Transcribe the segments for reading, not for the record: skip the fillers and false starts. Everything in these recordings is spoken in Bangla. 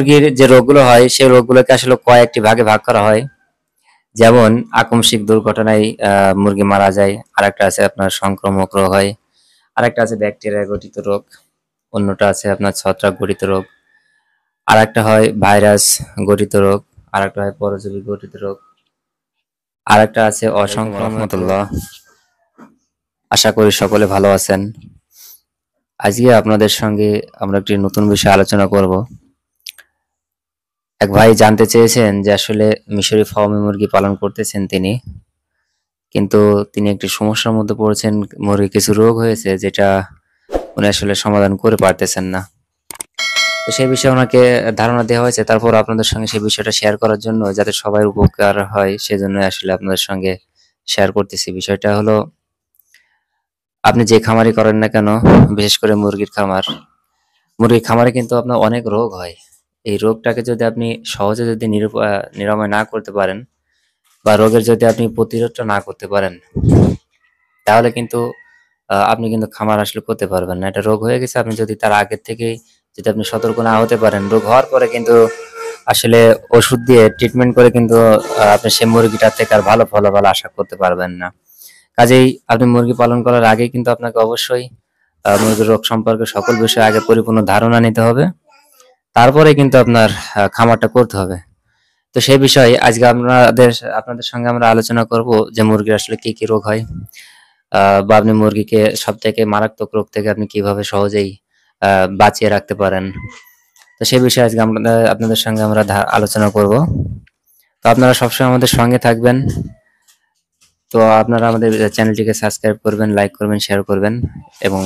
মুরগির যে রোগগুলো হয় সেই রোগগুলোকে আসলে কয়েকটি ভাগে ভাগ করা হয়। যেমন আকস্মিক দুর্ঘটনায় মুরগি মারা যায়, আরেকটা আছে আপনার সংক্রামক রোগ হয়, আরেকটা আছে ব্যাকটেরিয়া গঠিত রোগ, অন্যটা আছে আপনার ছত্রাক গঠিত রোগ, আরেকটা হয় ভাইরাস গঠিত রোগ, আরেকটা হয় পরজীবী গঠিত রোগ, আরেকটা আছে অসংক্রামক রোগ। আশা করি সকলে ভালো আছেন। আজকে আপনাদের সঙ্গে আমরা একটি নতুন বিষয়ে আলোচনা করব। এক ভাই জানতে চেয়েছেন যে আসলে মিশরি ফার্মে মুরগি পালন করতেছেন তিনি, কিন্তু তিনি একটি সমস্যার মধ্যে পড়েছেন। মুরগি কিছু রোগ হয়েছে যেটা উনি আসলে সমাধান করে পারতেছেন না। তো সেই বিষয়ে ওনাকে ধারণা দেওয়া হয়েছে, তারপর আপনাদের সঙ্গে সেই বিষয়টা শেয়ার করার জন্য যাতে সবাই উপকার হয় সেজন্য আসলে আপনাদের সঙ্গে শেয়ার করতেছি। বিষয়টা হলো, আপনি যে খামারই করেন না কেন, বিশেষ করে মুরগির খামারে কিন্তু আপনার অনেক রোগ হয়। এই রোগটাকে যদি আপনি সহজে যদি নিরাময় না করতে পারেন বা রোগের যদি আপনি প্রতিরোধটা না করতে পারেন, তাহলে কিন্তু আপনি কিন্তু খামার আসলে করতে পারবেন না। এটা রোগ হয়ে গেছে, আপনি যদি তার আগের থেকেই যদি আপনি সতর্ক না হতে পারেন, রোগ হওয়ার পরে কিন্তু আসলে ওষুধ দিয়ে ট্রিটমেন্ট করে কিন্তু আপনি সেই মুরগিটার থেকে আর ভালো ফলাফল আশা করতে পারবেন না। কাজেই আপনি মুরগি পালন করার আগে কিন্তু আপনাকে অবশ্যই মুরগির রোগ সম্পর্কে সকল বিষয়ে আগে পরিপূর্ণ ধারণা নিতে হবে, তারপরে কিন্তু আপনার খামারটা করতে হবে। তো সেই বিষয়ে আজকে আপনাদের সঙ্গে আমরা আলোচনা করব যে মুরগির আসলে কি কি রোগ হয়, বা আপনি মুরগিকে সব থেকে মারাত্মক রোগ থেকে আপনি কিভাবে সহজেই বাঁচিয়ে রাখতে পারেন। তো সেই বিষয়ে আজকে আপনাদের সঙ্গে আমরা আলোচনা করব। তো আপনারা সবসময় আমাদের সঙ্গে থাকবেন। তো আপনারা আমাদের চ্যানেলটিকে সাবস্ক্রাইব করবেন, লাইক করবেন, শেয়ার করবেন এবং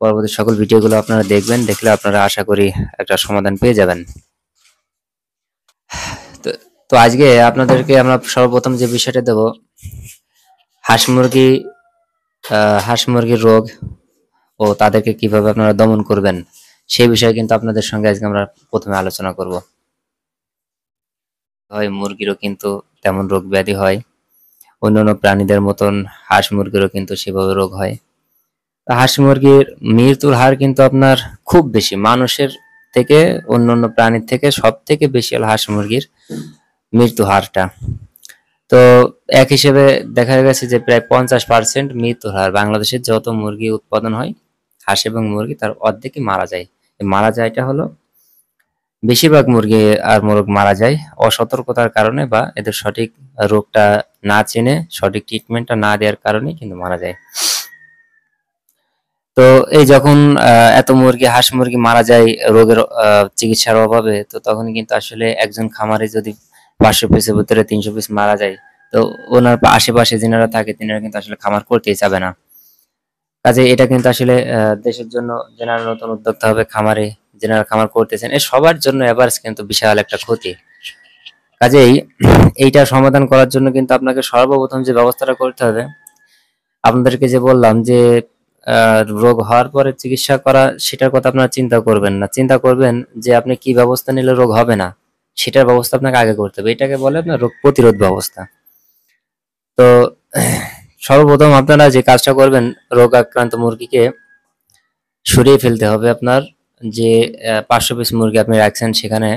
পরবর্তী সকল ভিডিওগুলো আপনারা দেখবেন। দেখলে আপনারা আশা করি একটা সমাধান পেয়ে যাবেন। তো তো আজকে আপনাদেরকে আমরা সর্বপ্রথম যে বিষয়টা দেব, হাঁস মুরগির রোগ ও তাদেরকে কিভাবে আপনারা দমন করবেন সেই বিষয়ে কিন্তু আপনাদের সঙ্গে আজকে আমরা প্রথমে আলোচনা করব। হয় মুরগিরও কিন্তু তেমন রোগ ব্যাধি হয়, অন্যান্য প্রাণীদের মতন হাঁস মুরগিরও কিন্তু সেভাবে রোগ হয়। হাঁস মুরগির মৃত্যুর হার কিন্তু আপনার খুব বেশি, মানুষের থেকে অন্যান্য প্রাণীর থেকে সব থেকে বেশি হলো হাঁস মুরগির মৃত্যু হারটা। তো এক হিসেবে দেখা গেছে যে প্রায় 50% মৃত্যুর হার, বাংলাদেশের যত মুরগি উৎপাদন হয় হাঁস এবং মুরগি তার অর্ধেকই মারা যায়। মারা যায়টা হলো বেশিরভাগ মুরগি আর মোরগ মারা যায় অসতর্কতার কারণে বা এদের সঠিক রোগটা না চিনে সঠিক ট্রিটমেন্টটা না দেওয়ার কারণে কিন্তু মারা যায়। তো এই যখন এত হাঁস মুরগি মারা যায় রোগের চিকিৎসার অভাবে, তো তখন কিন্তু আসলে একজন খামারে যদি 500 পিসের ভিতরে 300 পিস মারা যায়, তো ওনার আশেপাশে যেনারা থাকে তিনারা কিন্তু আসলে খামার করতেই চাবে না। কাজে এটা কিন্তু আসলে দেশের জন্য যেনারা নতুন উদ্যোক্তা হবে খামারে, যেনারা খামার করতেছেন, এ সবার জন্য এভারেজ কিন্তু বিশাল একটা ক্ষতি। কাজেই এইটা সমাধান করার জন্য কিন্তু আপনাকে সর্বপ্রথম যে ব্যবস্থাটা করতে হবে, আপনাদেরকে যে বললাম যে রোগ হওয়ার পরে চিকিৎসা করা, সেটার কথা আপনারা চিন্তা করবেন না। চিন্তা করবেন যে আপনি কি ব্যবস্থা নিলে রোগ হবে না, সেটার ব্যবস্থা আপনাকে আগে করতে হবে। এটাকে বলে আপনার রোগ প্রতিরোধ ব্যবস্থা। তো সর্বপ্রথম আপনারা যে কাজটা করবেন, রোগ আক্রান্ত মুরগিকে সরিয়ে ফেলতে হবে। আপনার যে 500 পিস মুরগি আপনি রাখছেন, সেখানে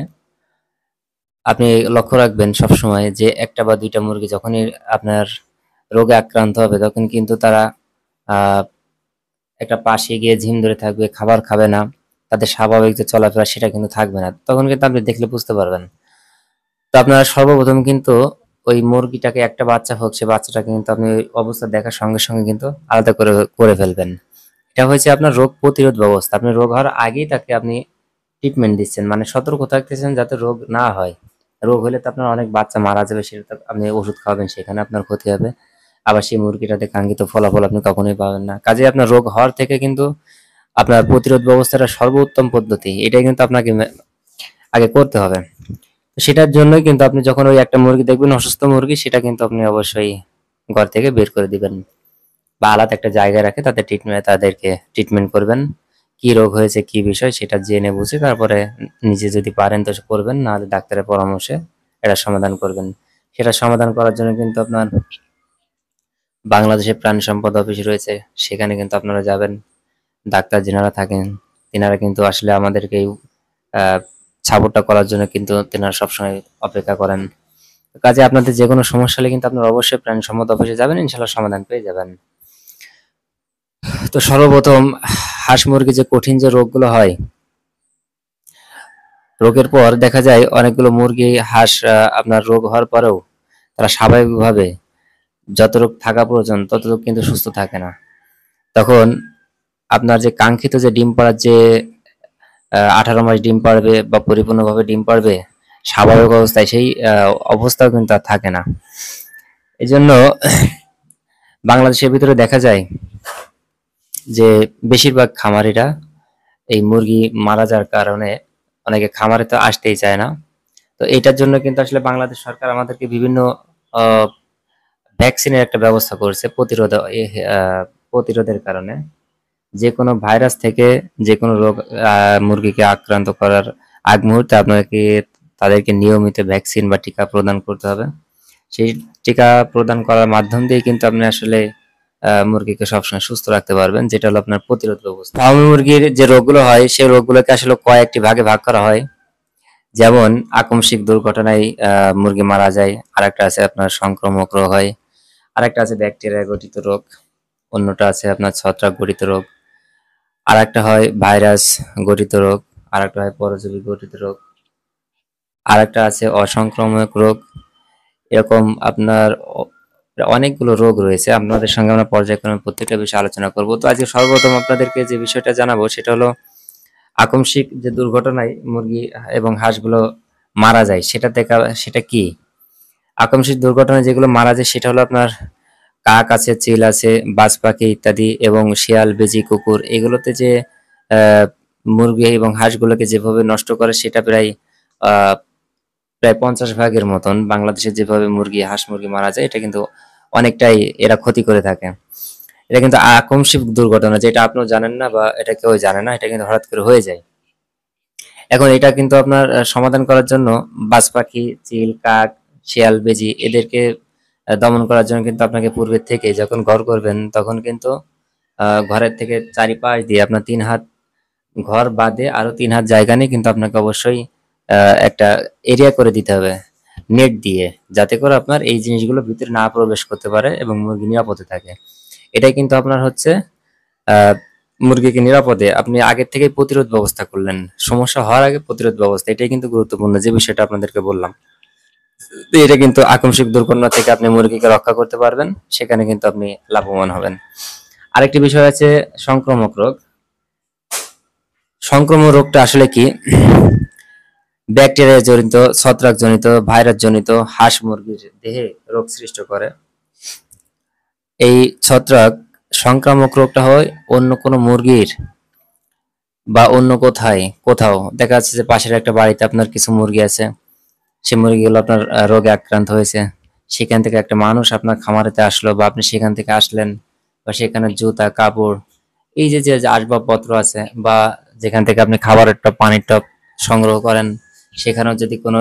আপনি লক্ষ্য রাখবেন সবসময় যে একটা বা দুইটা মুরগি যখনই আপনার রোগে আক্রান্ত হবে, তখন কিন্তু তারা একটা পাশে গিয়ে ঝিম ধরে থাকবে, খাবার খাবে না, তাদের স্বাভাবিক যে চলাফেরা সেটা কিন্তু থাকবে না। তখন কিন্তু আপনি দেখলে বুঝতে পারবেন। তো আপনারা সর্বপ্রথম কিন্তু ওই মুরগিটাকে, একটা বাচ্চা হোক, সে বাচ্চাটাকে কিন্তু আপনি ওই অবস্থা দেখার সঙ্গে সঙ্গে কিন্তু আলাদা করে ফেলবেন। এটা হচ্ছে আপনার রোগ প্রতিরোধ ব্যবস্থা। আপনি রোগ হওয়ার আগেই তাকে আপনি ট্রিটমেন্ট দিচ্ছেন, মানে সতর্ক থাকতেছেন যাতে রোগ না হয়। রোগ হলে তো আপনার অনেক বাচ্চা মারা যাবে, সেটা আপনি ওষুধ খাওয়াবেন, সেখানে আপনার ক্ষতি হবে। আবার সেই মুরগিটাতে কাঙ্ক্ষিত ফলাফল আপনি কখনোই পাবেন না। কাজে আপনার রোগ হওয়ার থেকে কিন্তু আপনার প্রতিরোধ ব্যবস্থাটা সর্বোত্তম পদ্ধতি, এটাই কিন্তু আপনাকে আগে করতে হবে। সেটার জন্যই কিন্তু আপনি যখন ওই একটা মুরগি দেখবেন অসুস্থ মুরগি, সেটা কিন্তু আপনি অবশ্যই ঘর থেকে বের করে দিবেন বা আলাদা একটা জায়গায় রাখে তাদেরকে ট্রিটমেন্ট করবেন। কি রোগ হয়েছে, কি বিষয়, সেটা জেনে বুঝে তারপরে নিজে যদি পারেন তো করবেন, নাহলে ডাক্তারের পরামর্শে এটা সমাধান করবেন। সেটা সমাধান করার জন্য কিন্তু আপনার বাংলাদেশে প্রাণী সম্পদ অফিস রয়েছে, সেখানে কিন্তু আপনারা যাবেন। ডাক্তার যেনারা থাকেন তিনারা কিন্তু আসলে আমাদেরকে সাপোর্টটা করার জন্য কিন্তু তেনারা সবসময় অপেক্ষা করেন। কাজে আপনাদের যে কোনো সমস্যা হলে কিন্তু আপনারা অবশ্যই প্রাণীসম্মত অফিসে যাবেন, ইনশাল্লাহ সমাধান পেয়ে যাবেন। তো সর্বপ্রথম হাঁস মুরগি যে কঠিন যে রোগগুলো হয়, রোগের পর দেখা যায় অনেকগুলো মুরগি হাঁস আপনার রোগ হওয়ার পরেও তারা স্বাভাবিকভাবে যতটুক থাকা প্রয়োজন ততটুক কিন্তু সুস্থ থাকে না। তখন আপনার যে কাঙ্ক্ষিত যে ডিম পাড়ার যে 18 মাস ডিম পাড়বে বা পরিপূর্ণভাবে ডিম পাড়বে স্বাভাবিক অবস্থায়, সেই অবস্থাও কিন্তু আর থাকে না। এই জন্য বাংলাদেশের ভিতরে দেখা যায় যে বেশিরভাগ খামারিরা এই মুরগি মারা যাওয়ার কারণে অনেকে খামারে তো আসতেই চায় না। তো এটার জন্য কিন্তু আসলে বাংলাদেশ সরকার আমাদেরকে বিভিন্ন ভ্যাকসিনের একটা ব্যবস্থা করছে প্রতিরোধের কারণে। যে কোনো ভাইরাস থেকে যে কোনো রোগ মুরগিকে আক্রান্ত করার আগ মুহূর্তে আপনাকে তাদেরকে নিয়মিত ভ্যাকসিন বা টিকা প্রদান করতে হবে। সেই টিকা প্রদান করার মাধ্যম দিয়ে কিন্তু আপনি আসলে মুরগিকে সবসময় সুস্থ রাখতে পারবেন, যেটা হলো আপনার প্রতিরোধ ব্যবস্থা। ফার্মি মুরগির যে রোগগুলো হয় সেই রোগগুলোকে আসলে কয়েকটি ভাগে ভাগ করা হয়। যেমন আকস্মিক দুর্ঘটনায় মুরগি মারা যায়, আরেকটা আছে আপনার সংক্রামক রোগ হয়, আরেকটা আছে ব্যাকটেরিয়া গঠিত রোগ, অন্যটা আছে আপনার ছত্রাক গঠিত রোগ, আরেকটা হয় ভাইরাস গঠিত রোগ, আরেকটা হয় পরজীবী গঠিত রোগ, আরেকটা আছে অসংক্রামক রোগ। এরকম আপনার অনেকগুলো রোগ রয়েছে। আপনাদের সঙ্গে আমরা পর্যায়ক্রমে প্রত্যেকটা বিষয়ে আলোচনা করব। তো আজকে সর্বপ্রথম আপনাদেরকে যে বিষয়টা জানাবো সেটা হলো আকস্মিক যে দুর্ঘটনায় মুরগি এবং হাঁসগুলো মারা যায় সেটা কি? আকস্মিক দুর্ঘটনায় যেগুলো মারা যায় সেটা হলো আপনার কাক আছে, চিল আছে, বাজ পাখি ইত্যাদি, এবং শিয়াল, বেজি, কুকুর, এগুলোতে যে মুরগি এবং হাঁসগুলোকে যেভাবে নষ্ট করে সেটা আহ প্রায় 50 ভাগের মতন বাংলাদেশে যেভাবে হাঁস মুরগি মারা যায় এটা কিন্তু অনেকটাই এরা ক্ষতি করে থাকে। এটা কিন্তু আকস্মিক দুর্ঘটনা, যেটা আপনিও জানেন না বা এটা কেউ জানে না, এটা কিন্তু হঠাৎ করে হয়ে যায়। এখন এটা কিন্তু আপনার সমাধান করার জন্য বাজ পাখি, চিল, কাক, শিয়াল, বেজি এদেরকে দমন করার জন্য কিন্তু আপনাকে পূর্বের থেকে যখন ঘর করবেন তখন কিন্তু ঘরের থেকে চারিপাশ দিয়ে আপনার 3 হাত ঘর বাদে আরো 3 হাত জায়গা নিয়ে কিন্তু আপনাকে অবশ্যই একটা এরিয়া করে দিতে হবে নেট দিয়ে, যাতে করে আপনার এই জিনিসগুলো ভিতরে না প্রবেশ করতে পারে এবং মুরগি নিরাপদে থাকে। এটাই কিন্তু আপনার হচ্ছে আহ মুরগিকে নিরাপদে আপনি আগের থেকেই প্রতিরোধ ব্যবস্থা করলেন, সমস্যা হওয়ার আগে প্রতিরোধ ব্যবস্থা, এটাই কিন্তু গুরুত্বপূর্ণ যে বিষয়টা আপনাদেরকে বললাম। তো এটা কিন্তু আকস্মিক দুর্ঘটনা থেকে আপনি মুরগিকে রক্ষা করতে পারবেন, সেখানে কিন্তু আপনি লাভবান হবেন। আরেকটি বিষয় আছে সংক্রামক রোগ। সংক্রামক রোগটা আসলে কি? ব্যাকটেরিয়া জনিত, ছত্রাক জনিত, ভাইরাস জনিত হাঁস মুরগির দেহে রোগ সৃষ্টি করে। এই ছত্রাক সংক্রামক রোগটা হয় অন্য কোনো মুরগির বা অন্য কোথাও দেখা যাচ্ছে যে পাশের একটা বাড়িতে আপনার কিছু মুরগি আছে, সেই মুরগিগুলো আপনার রোগে আক্রান্ত হয়েছে, সেখান থেকে একটা মানুষ আপনার খামারেতে আসলো বা আপনি সেখান থেকে আসলেন, বা সেখানে জুতা, কাপড়, এই যে যে আসবাবপত্র আছে, বা যেখান থেকে আপনি খাবারের টব, পানির টব সংগ্রহ করেন, সেখানেও যদি কোনো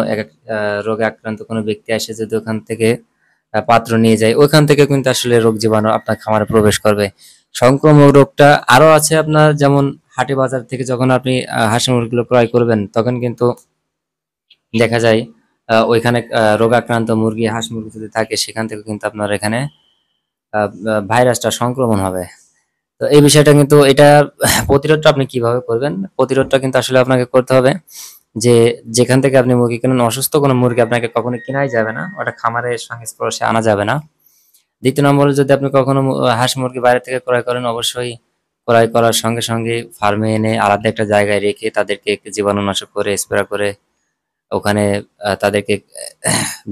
রোগে আক্রান্ত কোনো ব্যক্তি আসে, যদি ওখান থেকে পাত্র নিয়ে যায়, ওইখান থেকে কিন্তু আসলে রোগ জীবাণু আপনার খামারে প্রবেশ করবে। সংক্রামক রোগটা আরো আছে আপনার, যেমন হাটে বাজার থেকে যখন আপনি হাঁস মুরগিগুলো ক্রয় করবেন তখন কিন্তু দেখা যায় ওইখানে রোগাক্রান্ত মুরগি, হাঁস মুরগি যদি থাকে সেখান থেকে কিন্তু আপনার এখানে ভাইরাসটা সংক্রমণ হবে। তো এই বিষয়টা কিন্তু এটা প্রতিরোধটা আপনি কিভাবে করবেন? প্রতিরোধটা কিন্তু আসলে আপনাকে করতে হবে যে যেখান থেকে আপনি মুরগি কিনুন, অসুস্থ কোনো মুরগি আপনাকে কখনো কেনাই যাবে না, ওটা খামারের সংস্পর্শে আনা যাবে না। দ্বিতীয় নম্বরে, যদি আপনি কখনো হাঁস মুরগি বাইরে থেকে ক্রয় করেন, অবশ্যই ক্রয় করার সঙ্গে সঙ্গে ফার্মে এনে আলাদা একটা জায়গায় রেখে তাদেরকে একটু জীবাণুনাশক করে স্প্রে করে ওখানে তাদেরকে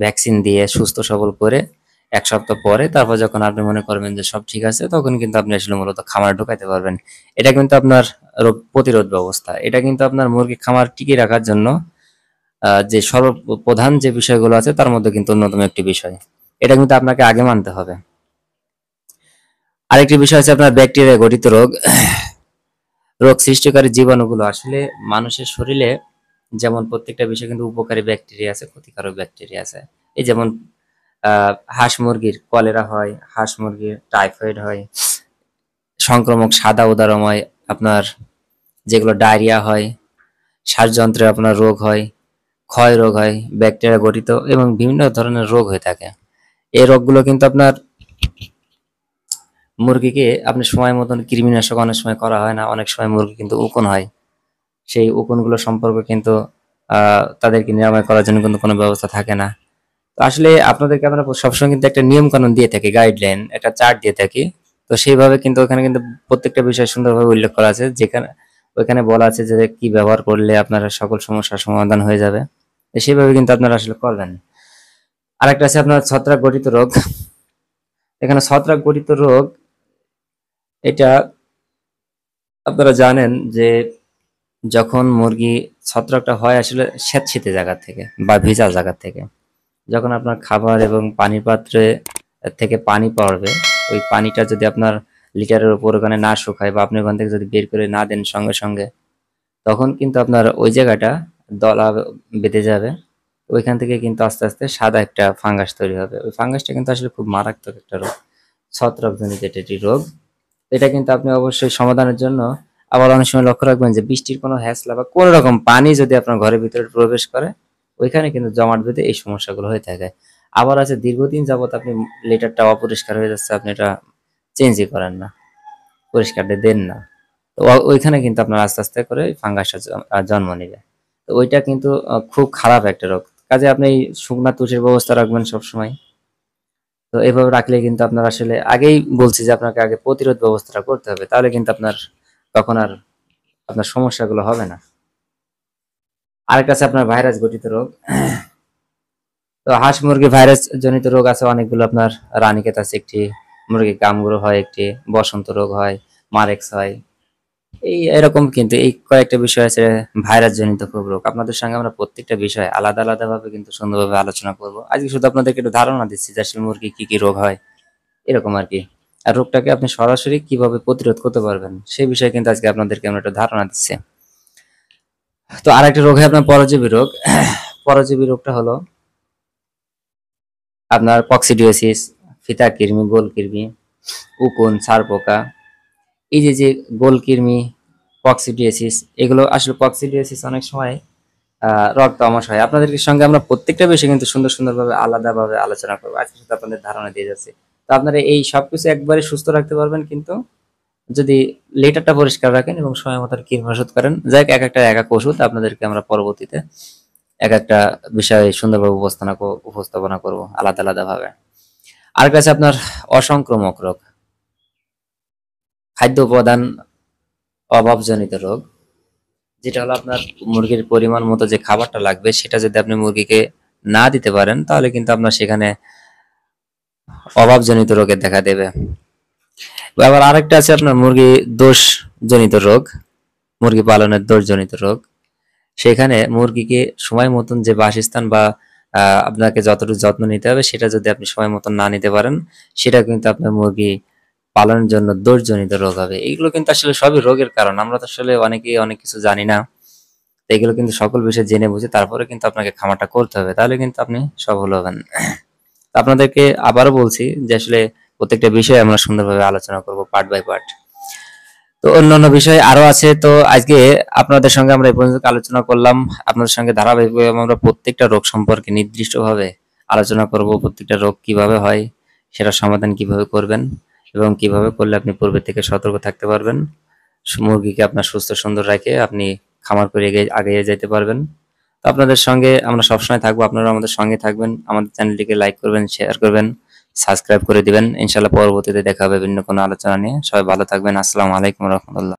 ভ্যাকসিন দিয়ে সুস্থ সবল করে 1 সপ্তাহ পরে তারপর যখন আপনি মনে করবেন যে সব ঠিক আছে, তখন কিন্তু আপনি আসলে মূলত খামারে ঢুকাইতে পারবেন। এটা কিন্তু আপনার রোগ প্রতিরোধ ব্যবস্থা। এটা কিন্তু আপনার মুরগি খামার টিকিয়ে রাখার জন্য যে সর্বপ্রধান যে বিষয়গুলো আছে তার মধ্যে কিন্তু অন্যতম একটি বিষয়। এটা কিন্তু আপনাকে আগে মানতে হবে। আরেকটি বিষয় আছে আপনার ব্যাকটেরিয়া গঠিত রোগ। রোগ সৃষ্টিকারী জীবাণুগুলো আসলে মানুষের শরীরে, যেমন প্রত্যেকটা বিষয় কিন্তু উপকারী ব্যাকটেরিয়া আছে, ক্ষতিকারক ব্যাকটেরিয়া আছে। এই যেমন হাঁস মুরগির কলেরা হয়, হাঁস মুরগির টাইফয়েড হয়, সংক্রামক সাদা উদারময় আপনার যেগুলো ডায়রিয়া হয়, শ্বাসযন্ত্রে আপনার রোগ হয়, ক্ষয় রোগ হয়, ব্যাকটেরিয়া গঠিত এবং বিভিন্ন ধরনের রোগ হয়ে থাকে। এই রোগগুলো কিন্তু আপনার মুরগিকে আপনি সময় মতন কৃমিনাশক অনেক সময় করা হয় না, অনেক সময় মুরগি কিন্তু উকুন হয়। সেই উকুনগুলো সম্পর্কে কিন্তু তাদেরকে নিরাময় করার জন্য কিন্তু কোনো ব্যবস্থা থাকে না। তো আসলে আপনাদেরকে আমরা সবসময় কিন্তু একটা নিয়ম কানুন দিয়ে থাকি, গাইডলাইন, একটা চার্ট দিয়ে থাকি। তো সেইভাবে কিন্তু ওখানে কিন্তু প্রত্যেকটা বিষয় সুন্দরভাবে উল্লেখ করা আছে, যেখানে ওইখানে বলা আছে যে কি ব্যবহার করলে আপনারা সকল সমস্যার সমাধান হয়ে যাবে। তো সেইভাবে কিন্তু আপনারা আসলে করবেন। আরেকটা আছে আপনার ছত্রাক ঘটিত রোগ। এখানে ছত্রাক ঘটিত রোগ, এটা আপনারা জানেন যে যখন মুরগি ছত্রাকটা হয় আসলে স্যাঁতসেঁতে জায়গা থেকে বা ভেজা জায়গা থেকে, যখন আপনার খাবার এবং পানির পাত্রে থেকে পানি পড়বে, ওই পানিটা যদি আপনার লিটারের উপর ওখানে না শুকায় বা আপনি ওখান থেকে যদি বের করে না দেন সঙ্গে সঙ্গে, তখন কিন্তু আপনার ওই জায়গাটা দলা বেঁধে যাবে। ওইখান থেকে কিন্তু আস্তে আস্তে সাদা একটা ফাঙ্গাস তৈরি হবে। ওই ফাঙ্গাসটা কিন্তু আসলে খুব মারাত্মক একটা রোগ, ছত্রাকজনিত একটি রোগ। এটা কিন্তু আপনি অবশ্যই সমাধানের জন্য আবার অনেক সময় লক্ষ্য রাখবেন যে বৃষ্টির কোনো হ্যাসলা বা কোনো রকম পানি যদি আপনার ঘরের ভিতরে প্রবেশ করে, ওইখানে কিন্তু জমাট বেঁধে এই সমস্যাগুলো হয়ে থাকে। আবার আছে দীর্ঘদিন যাবত আপনি লিটারটা অপরিষ্কার হয়ে যাচ্ছে, আপনি এটা চেঞ্জই করেন না, পরিষ্কারটা দেন না। তো ওইখানে কিন্তু আপনার আস্তে আস্তে করে ফাঙ্গাসটা জন্ম নেবে। তো ওইটা কিন্তু খুব খারাপ একটা রোগ। কাজে আপনি এই শুকনা তুষের ব্যবস্থা রাখবেন সবসময়। তো এভাবে রাখলে কিন্তু আপনার আসলে আগেই বলছি যে আপনাকে আগে প্রতিরোধ ব্যবস্থাটা করতে হবে, তাহলে কিন্তু আপনার তখন আর আপনার সমস্যাগুলো হবে না। আরেকটা আছে আপনার ভাইরাস ঘটিত রোগ। তো হাঁস মুরগি ভাইরাস জনিত রোগ আছে অনেকগুলো। আপনার রানীক্ষেত আছে একটি, মুরগি কামড় হয় একটি, বসন্ত রোগ হয়, মারেক্স হয়, এই এরকম কিন্তু এই কয়েকটা বিষয় আছে ভাইরাস জনিত খুব রোগ। আপনাদের সঙ্গে আমরা প্রত্যেকটা বিষয় আলাদা আলাদা ভাবে কিন্তু সুন্দরভাবে আলোচনা করব। আজকে শুধু আপনাদেরকে একটু ধারণা দিচ্ছি যে আসলে মুরগি কি কি রোগ হয়, এরকম আর কি। আর রোগটাকে আপনি সরাসরি কিভাবে প্রতিরোধ করতে পারবেন সেই বিষয়ে কিন্তু আজকে আপনাদেরকে আমরা একটা ধারণা দিচ্ছি। তো আরেকটা রোগ হয় আপনার পরজীবী রোগ। পরজীবী রোগটা হলো আপনার কক্সিডিওসিস, ফিতা কৃমি, গোল কৃমি, উকুন, ছারপোকা, এই যে যে গোল কৃমি, কক্সিডিওসিস, এগুলো আসলে কক্সিডিওসিস অনেক সময় রক্ত আমাশ হয়। আপনাদের সঙ্গে আমরা প্রত্যেকটা বিষয় কিন্তু সুন্দর সুন্দরভাবে আলাদাভাবে আলোচনা করবো, আজকে শুধু আপনাদের ধারণা দিয়ে যাচ্ছি। তো আপনারা এই সবকিছু একবারে সুস্থ রাখতে পারবেন কিন্তু যদি লেটারটা পরিষ্কার রাখেন এবং সময় মতো কৃমি ওষুধ করেন। যাই হোক, এক একটা এক এক ওষুধ আপনাদেরকে আমরা পরবর্তীতে এক একটা বিষয় সুন্দরভাবে উপস্থাপনা করব আলাদা আলাদা ভাবে। আর কাছে আপনার অসংক্রামক রোগ, খাদ্য উপাদান অভাবজনিত রোগ, যেটা হলো আপনার মুরগির পরিমাণ মতো যে খাবারটা লাগবে সেটা যদি আপনি মুরগিকে না দিতে পারেন, তাহলে কিন্তু আপনার সেখানে অভাবজনিত রোগের দেখা দেবে। আবার আরেকটা আছে আপনার মুরগি দোষজনিত রোগ, মুরগি পালনের দোষজনিত রোগ। সেখানে মুরগিকে সময় মতন যে বাসস্থান বা আপনাকে যতটুকু যত্ন নিতে হবে সেটা যদি আপনি সময় মতন না নিতে পারেন, সেটা কিন্তু আপনার মুরগি পালনের জন্য দোষজনিত রোগ হবে। এগুলো কিন্তু আসলে সবই রোগের কারণ। আমরা তো আসলে অনেকেই অনেক কিছু জানি না। তো এগুলো কিন্তু সকল বিষয় জেনে বুঝে তারপরে কিন্তু আপনাকে খামারটা করতে হবে, তাহলে কিন্তু আপনি সফল হবেন। আপনাদেরকে আবারও বলছি যে আসলে প্রত্যেকটা বিষয় আমরা সুন্দরভাবে আলোচনা করব পার্ট বাই পার্ট। তো অন্যান্য বিষয় আরো আছে। তো আজকে আপনাদের সঙ্গে আমরা এই পর্যন্ত আলোচনা করলাম। আপনাদের সঙ্গে ধারাবাহিকভাবে আমরা প্রত্যেকটা রোগ সম্পর্কে নির্দিষ্টভাবে আলোচনা করব। প্রত্যেকটা রোগ কিভাবে হয়, সেটা সমাধান কিভাবে করবেন এবং কিভাবে করলে আপনি পূর্বে থেকে সতর্ক থাকতে পারবেন। মুরগিকে আপনার সুস্থ সুন্দর রেখে আপনি খামার করে এগিয়ে যেতে পারবেন। তো আপনাদের সঙ্গে আমরা সবসময় থাকবো, আপনারা আমাদের সঙ্গে থাকবেন। আমাদের চ্যানেলটিকে লাইক করবেন, শেয়ার করবেন, সাবস্ক্রাইব করে দিবেন। ইনশাআল্লাহ পরবর্তীতে দেখা হবে বিভিন্ন কোনো আলোচনা নিয়ে। সবাই ভালো থাকবেন। আসসালামু আলাইকুম রহমতুল্লাহ।